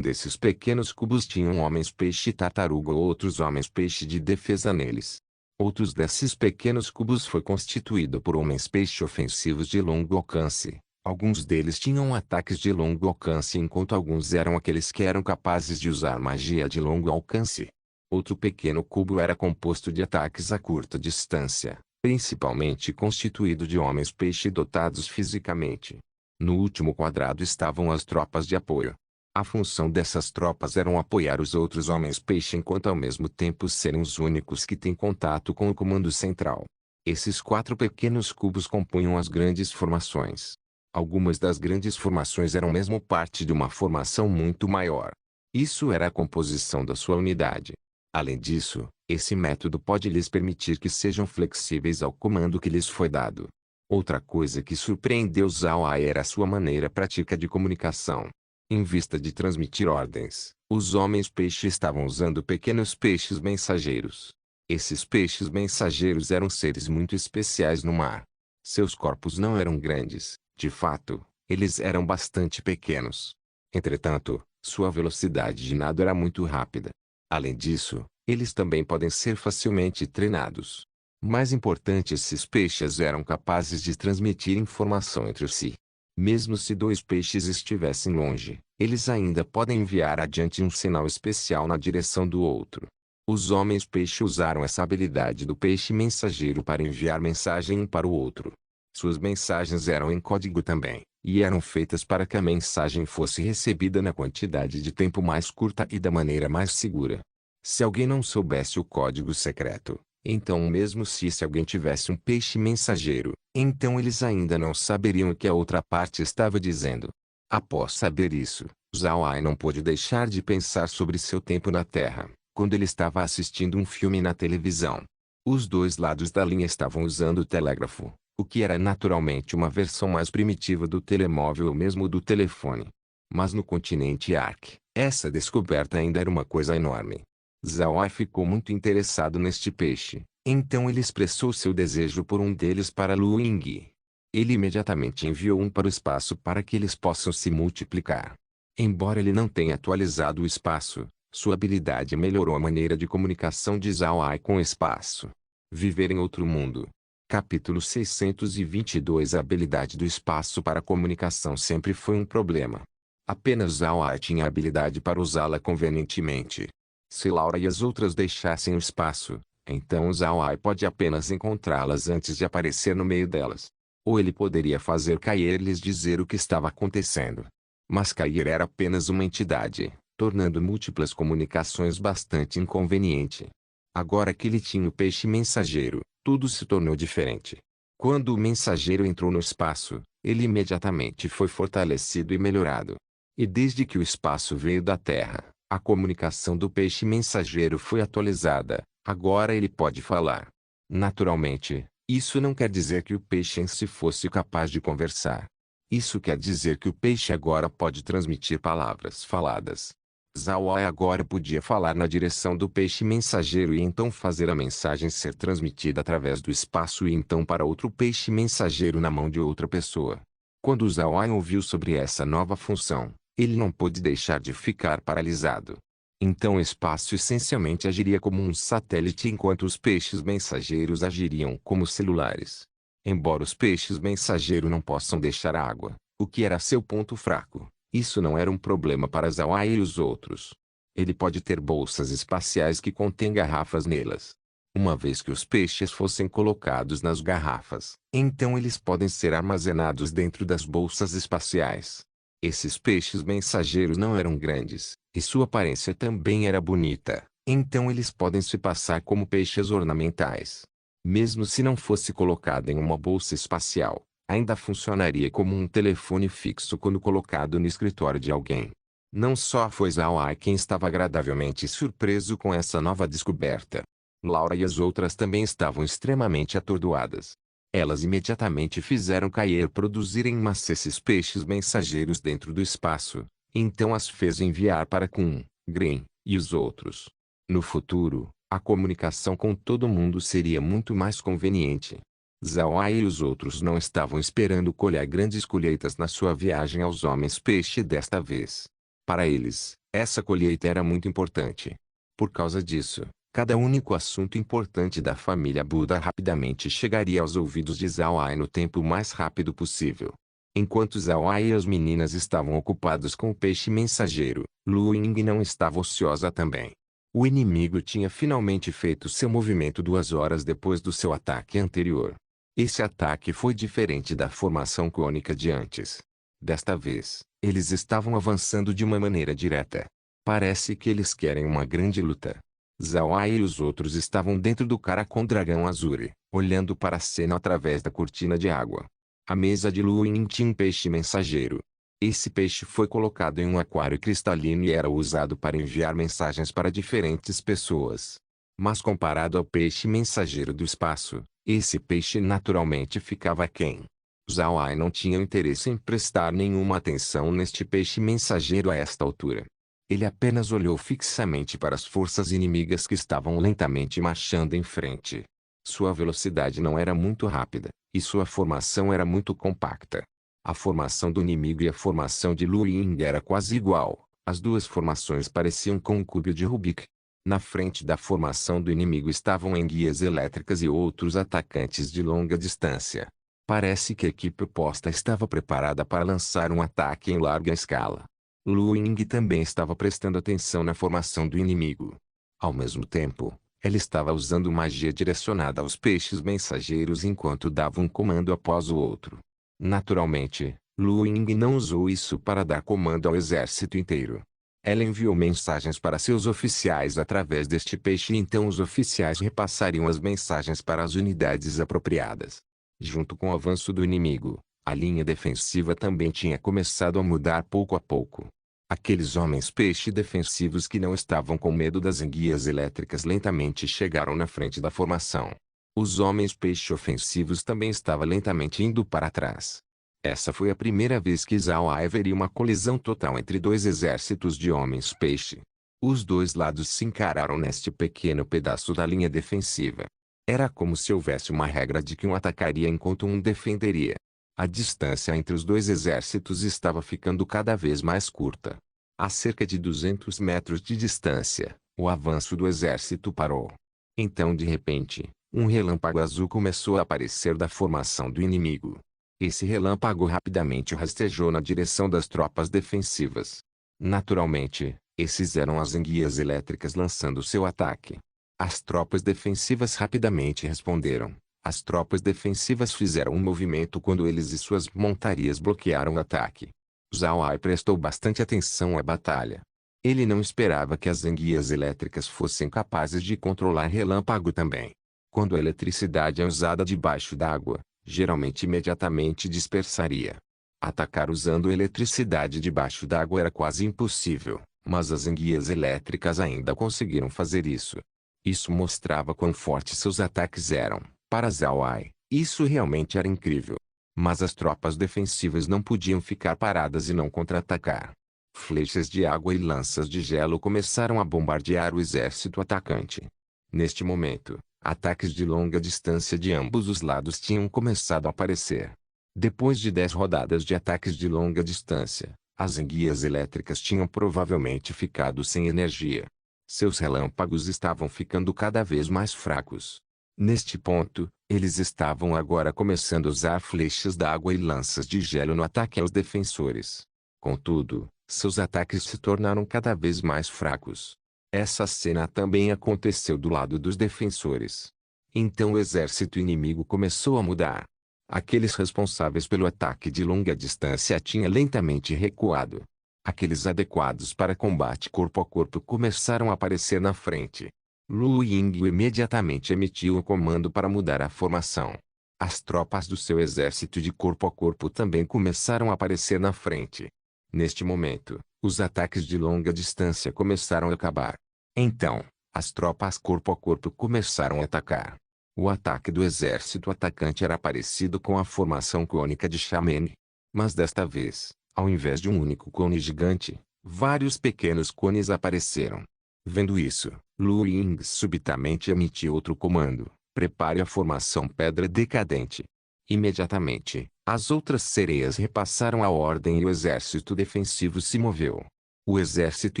desses pequenos cubos tinha homens-peixe e tartaruga ou outros homens-peixe de defesa neles. Outros desses pequenos cubos foi constituído por homens-peixe ofensivos de longo alcance. Alguns deles tinham ataques de longo alcance enquanto alguns eram aqueles que eram capazes de usar magia de longo alcance. Outro pequeno cubo era composto de ataques a curta distância, principalmente constituído de homens-peixe dotados fisicamente. No último quadrado estavam as tropas de apoio. A função dessas tropas era apoiar os outros homens-peixe enquanto ao mesmo tempo serem os únicos que têm contato com o comando central. Esses 4 pequenos cubos compunham as grandes formações. Algumas das grandes formações eram mesmo parte de uma formação muito maior. Isso era a composição da sua unidade. Além disso, esse método pode lhes permitir que sejam flexíveis ao comando que lhes foi dado. Outra coisa que surpreendeu Zhao Ai era a sua maneira prática de comunicação. Em vista de transmitir ordens, os homens-peixe estavam usando pequenos peixes mensageiros. Esses peixes mensageiros eram seres muito especiais no mar. Seus corpos não eram grandes, de fato, eles eram bastante pequenos. Entretanto, sua velocidade de nado era muito rápida. Além disso, eles também podem ser facilmente treinados. Mais importante, esses peixes eram capazes de transmitir informação entre si. Mesmo se 2 peixes estivessem longe, eles ainda podem enviar adiante um sinal especial na direção do outro. Os homens peixe usaram essa habilidade do peixe mensageiro para enviar mensagem um para o outro. Suas mensagens eram em código também, e eram feitas para que a mensagem fosse recebida na quantidade de tempo mais curta e da maneira mais segura. Se alguém não soubesse o código secreto, então mesmo se alguém tivesse um peixe mensageiro, então eles ainda não saberiam o que a outra parte estava dizendo. Após saber isso, Zhao Ai não pôde deixar de pensar sobre seu tempo na Terra, quando ele estava assistindo um filme na televisão. Os dois lados da linha estavam usando o telégrafo, o que era naturalmente uma versão mais primitiva do telemóvel ou mesmo do telefone. Mas no continente Ark, essa descoberta ainda era uma coisa enorme. Zhao Ai ficou muito interessado neste peixe, então ele expressou seu desejo por um deles para Lu Ying. Ele imediatamente enviou um para o espaço para que eles possam se multiplicar. Embora ele não tenha atualizado o espaço, sua habilidade melhorou a maneira de comunicação de Zhao Ai com o espaço. Viver em outro mundo. Capítulo 622. A habilidade do espaço para a comunicação sempre foi um problema. Apenas Zhao Ai tinha a habilidade para usá-la convenientemente. Se Laura e as outras deixassem o espaço, então Zhao Ai pode apenas encontrá-las antes de aparecer no meio delas. Ou ele poderia fazer Kair lhes dizer o que estava acontecendo. Mas Kair era apenas uma entidade, tornando múltiplas comunicações bastante inconveniente. Agora que ele tinha o peixe mensageiro, tudo se tornou diferente. Quando o mensageiro entrou no espaço, ele imediatamente foi fortalecido e melhorado. E desde que o espaço veio da Terra, a comunicação do peixe mensageiro foi atualizada. Agora ele pode falar. Naturalmente, isso não quer dizer que o peixe em si fosse capaz de conversar. Isso quer dizer que o peixe agora pode transmitir palavras faladas. Zhao Ai agora podia falar na direção do peixe mensageiro e então fazer a mensagem ser transmitida através do espaço e então para outro peixe mensageiro na mão de outra pessoa. Quando Zhao Ai ouviu sobre essa nova função, ele não pôde deixar de ficar paralisado. Então o espaço essencialmente agiria como um satélite enquanto os peixes mensageiros agiriam como celulares. Embora os peixes mensageiros não possam deixar água, o que era seu ponto fraco, isso não era um problema para Zhao Ai e os outros. Ele pode ter bolsas espaciais que contêm garrafas nelas. Uma vez que os peixes fossem colocados nas garrafas, então eles podem ser armazenados dentro das bolsas espaciais. Esses peixes mensageiros não eram grandes, e sua aparência também era bonita, então eles podem se passar como peixes ornamentais. Mesmo se não fosse colocado em uma bolsa espacial, ainda funcionaria como um telefone fixo quando colocado no escritório de alguém. Não só foi Zhao Ai quem estava agradavelmente surpreso com essa nova descoberta. Laura e as outras também estavam extremamente atordoadas. Elas imediatamente fizeram Kair produzir em massa esses peixes mensageiros dentro do espaço, então as fez enviar para Kun, Green, e os outros. No futuro, a comunicação com todo mundo seria muito mais conveniente. Zhao Ai e os outros não estavam esperando colher grandes colheitas na sua viagem aos homens peixe desta vez. Para eles, essa colheita era muito importante. Por causa disso, cada único assunto importante da família Buda rapidamente chegaria aos ouvidos de Zhao Ai no tempo mais rápido possível. Enquanto Zhao Ai e as meninas estavam ocupados com o peixe mensageiro, Lu Ying não estava ociosa também. O inimigo tinha finalmente feito seu movimento 2 horas depois do seu ataque anterior. Esse ataque foi diferente da formação cônica de antes. Desta vez, eles estavam avançando de uma maneira direta. Parece que eles querem uma grande luta. Zhao Ai e os outros estavam dentro do Caracol Dragão Azure, olhando para a cena através da cortina de água. A mesa de Lu Ying tinha um peixe mensageiro. Esse peixe foi colocado em um aquário cristalino e era usado para enviar mensagens para diferentes pessoas. Mas comparado ao peixe mensageiro do espaço, esse peixe naturalmente ficava aquém. Zhao Ai não tinha interesse em prestar nenhuma atenção neste peixe mensageiro a esta altura. Ele apenas olhou fixamente para as forças inimigas que estavam lentamente marchando em frente. Sua velocidade não era muito rápida, e sua formação era muito compacta. A formação do inimigo e a formação de Lu Ying era quase igual. As duas formações pareciam com um cubo de Rubik. Na frente da formação do inimigo estavam enguias elétricas e outros atacantes de longa distância. Parece que a equipe oposta estava preparada para lançar um ataque em larga escala. Lu Ying também estava prestando atenção na formação do inimigo. Ao mesmo tempo, ela estava usando magia direcionada aos peixes mensageiros enquanto dava um comando após o outro. Naturalmente, Lu Ying não usou isso para dar comando ao exército inteiro. Ela enviou mensagens para seus oficiais através deste peixe e então os oficiais repassariam as mensagens para as unidades apropriadas. Junto com o avanço do inimigo, a linha defensiva também tinha começado a mudar pouco a pouco. Aqueles homens-peixe defensivos que não estavam com medo das enguias elétricas lentamente chegaram na frente da formação. Os homens-peixe ofensivos também estavam lentamente indo para trás. Essa foi a primeira vez que Zhao Ai veria uma colisão total entre dois exércitos de homens-peixe. Os dois lados se encararam neste pequeno pedaço da linha defensiva. Era como se houvesse uma regra de que um atacaria enquanto um defenderia. A distância entre os dois exércitos estava ficando cada vez mais curta. A cerca de 200 metros de distância, o avanço do exército parou. Então de repente, um relâmpago azul começou a aparecer da formação do inimigo. Esse relâmpago rapidamente rastejou na direção das tropas defensivas. Naturalmente, esses eram as enguias elétricas lançando seu ataque. As tropas defensivas rapidamente responderam. As tropas defensivas fizeram um movimento quando eles e suas montarias bloquearam o ataque. Zhao Ai prestou bastante atenção à batalha. Ele não esperava que as enguias elétricas fossem capazes de controlar relâmpago também. Quando a eletricidade é usada debaixo d'água, geralmente imediatamente dispersaria. Atacar usando eletricidade debaixo d'água era quase impossível, mas as enguias elétricas ainda conseguiram fazer isso. Isso mostrava quão fortes seus ataques eram. Para Zhao Ai, isso realmente era incrível. Mas as tropas defensivas não podiam ficar paradas e não contra-atacar. Flechas de água e lanças de gelo começaram a bombardear o exército atacante. Neste momento, ataques de longa distância de ambos os lados tinham começado a aparecer. Depois de 10 rodadas de ataques de longa distância, as enguias elétricas tinham provavelmente ficado sem energia. Seus relâmpagos estavam ficando cada vez mais fracos. Neste ponto, eles estavam agora começando a usar flechas d'água e lanças de gelo no ataque aos defensores. Contudo, seus ataques se tornaram cada vez mais fracos. Essa cena também aconteceu do lado dos defensores. Então o exército inimigo começou a mudar. Aqueles responsáveis pelo ataque de longa distância tinham lentamente recuado. Aqueles adequados para combate corpo a corpo começaram a aparecer na frente. Lu Ying imediatamente emitiu o comando para mudar a formação. As tropas do seu exército de corpo a corpo também começaram a aparecer na frente. Neste momento, os ataques de longa distância começaram a acabar. Então, as tropas corpo a corpo começaram a atacar. O ataque do exército atacante era parecido com a formação cônica de Xiamen. Mas desta vez, ao invés de um único cone gigante, vários pequenos cones apareceram. Vendo isso, Lu Ying subitamente emitiu outro comando: prepare a formação Pedra Decadente. Imediatamente, as outras sereias repassaram a ordem e o exército defensivo se moveu. O exército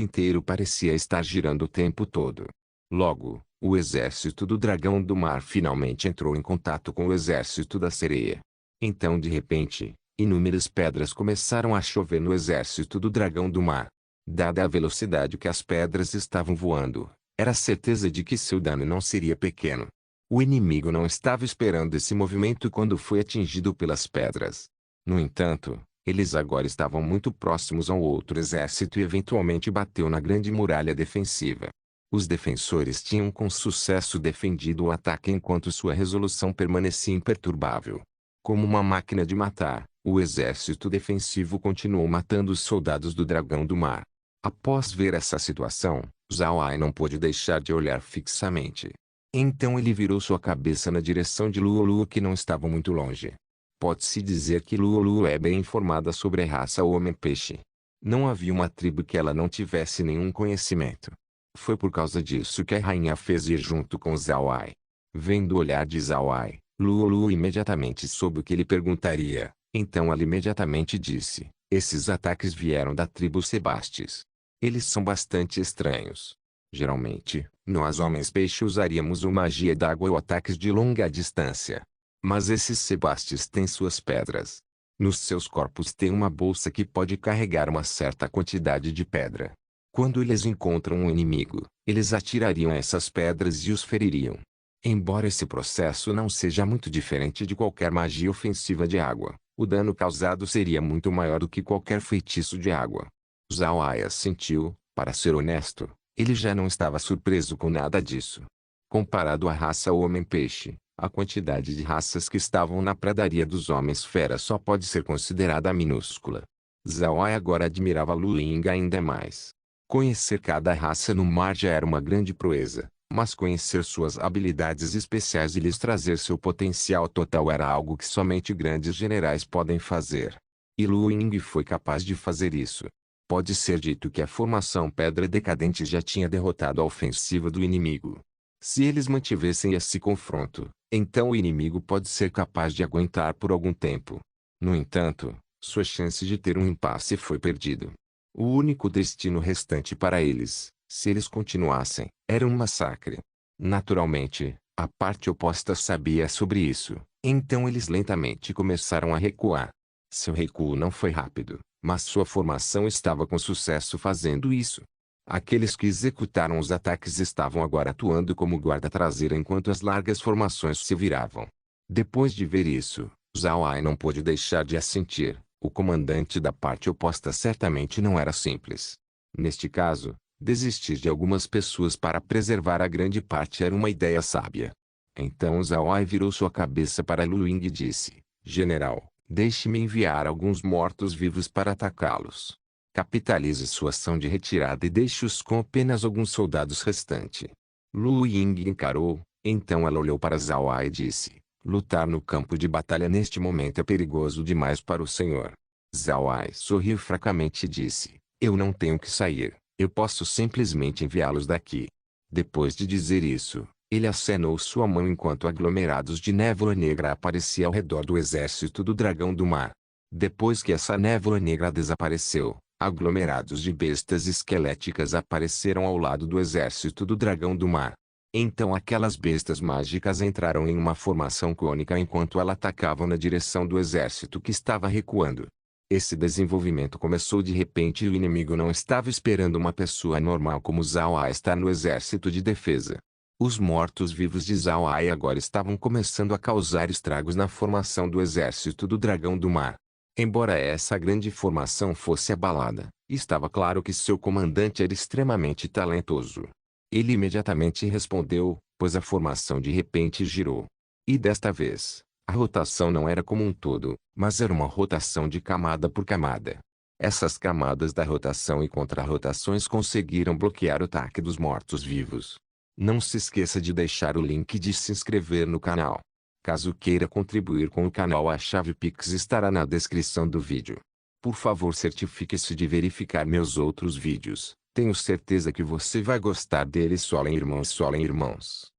inteiro parecia estar girando o tempo todo. Logo, o exército do dragão do mar finalmente entrou em contato com o exército da sereia. Então de repente, inúmeras pedras começaram a chover no exército do dragão do mar. Dada a velocidade que as pedras estavam voando, era certeza de que seu dano não seria pequeno. O inimigo não estava esperando esse movimento quando foi atingido pelas pedras. No entanto, eles agora estavam muito próximos ao outro exército e eventualmente bateu na grande muralha defensiva. Os defensores tinham com sucesso defendido o ataque enquanto sua resolução permanecia imperturbável. Como uma máquina de matar, o exército defensivo continuou matando os soldados do dragão do mar. Após ver essa situação, Zhao Ai não pôde deixar de olhar fixamente. Então ele virou sua cabeça na direção de Luo Luo que não estava muito longe. Pode-se dizer que Luo Luo é bem informada sobre a raça homem-peixe. Não havia uma tribo que ela não tivesse nenhum conhecimento. Foi por causa disso que a rainha fez ir junto com Zhao Ai. Vendo o olhar de Zhao Ai, Luo Luo imediatamente soube o que ele perguntaria. Então ela imediatamente disse: esses ataques vieram da tribo Sebastes. Eles são bastante estranhos. Geralmente, nós homens-peixe usaríamos uma magia d'água ou ataques de longa distância. Mas esses Sebastes têm suas pedras. Nos seus corpos tem uma bolsa que pode carregar uma certa quantidade de pedra. Quando eles encontram um inimigo, Eles atirariam essas pedras e os feririam. Embora esse processo não seja muito diferente de qualquer magia ofensiva de água, o dano causado seria muito maior do que qualquer feitiço de água. Zhao Ai assentiu. Para ser honesto, ele já não estava surpreso com nada disso. Comparado à raça homem-peixe, a quantidade de raças que estavam na pradaria dos homens-fera só pode ser considerada minúscula. Zhao Ai agora admirava Lu Ying ainda mais. Conhecer cada raça no mar já era uma grande proeza, mas conhecer suas habilidades especiais e lhes trazer seu potencial total era algo que somente grandes generais podem fazer. E Lu Ying foi capaz de fazer isso. Pode ser dito que a formação Pedra Decadente já tinha derrotado a ofensiva do inimigo. Se eles mantivessem esse confronto, então o inimigo pode ser capaz de aguentar por algum tempo. No entanto, sua chance de ter um impasse foi perdido. O único destino restante para eles, se eles continuassem, era um massacre. Naturalmente, a parte oposta sabia sobre isso, então eles lentamente começaram a recuar. Seu recuo não foi rápido, mas sua formação estava com sucesso fazendo isso. Aqueles que executaram os ataques estavam agora atuando como guarda traseira enquanto as largas formações se viravam. Depois de ver isso, Zhao Ai não pôde deixar de assentir. O comandante da parte oposta certamente não era simples. Neste caso, desistir de algumas pessoas para preservar a grande parte era uma ideia sábia. Então Zhao Ai virou sua cabeça para Lu Ying e disse: General, deixe-me enviar alguns mortos-vivos para atacá-los. Capitalize sua ação de retirada e deixe-os com apenas alguns soldados restantes. Lu Ying encarou, então ela olhou para Zhao Ai e disse: lutar no campo de batalha neste momento é perigoso demais para o senhor. Zhao Ai sorriu fracamente e disse: eu não tenho que sair, eu posso simplesmente enviá-los daqui. Depois de dizer isso, ele acenou sua mão enquanto aglomerados de névoa negra apareciam ao redor do exército do dragão do mar. Depois que essa névoa negra desapareceu, aglomerados de bestas esqueléticas apareceram ao lado do exército do dragão do mar. Então aquelas bestas mágicas entraram em uma formação cônica enquanto elas atacavam na direção do exército que estava recuando. Esse desenvolvimento começou de repente e o inimigo não estava esperando uma pessoa normal como Zhao Ai estar no exército de defesa. Os mortos-vivos de Zhao Ai agora estavam começando a causar estragos na formação do exército do dragão do mar. Embora essa grande formação fosse abalada, estava claro que seu comandante era extremamente talentoso. Ele imediatamente respondeu, pois a formação de repente girou. E desta vez, a rotação não era como um todo, mas era uma rotação de camada por camada. Essas camadas da rotação e contra-rotações conseguiram bloquear o ataque dos mortos-vivos. Não se esqueça de deixar o link de se inscrever no canal. Caso queira contribuir com o canal, a chave Pix estará na descrição do vídeo. Por favor, certifique-se de verificar meus outros vídeos. Tenho certeza que você vai gostar deles. Solem irmãos, solem irmãos.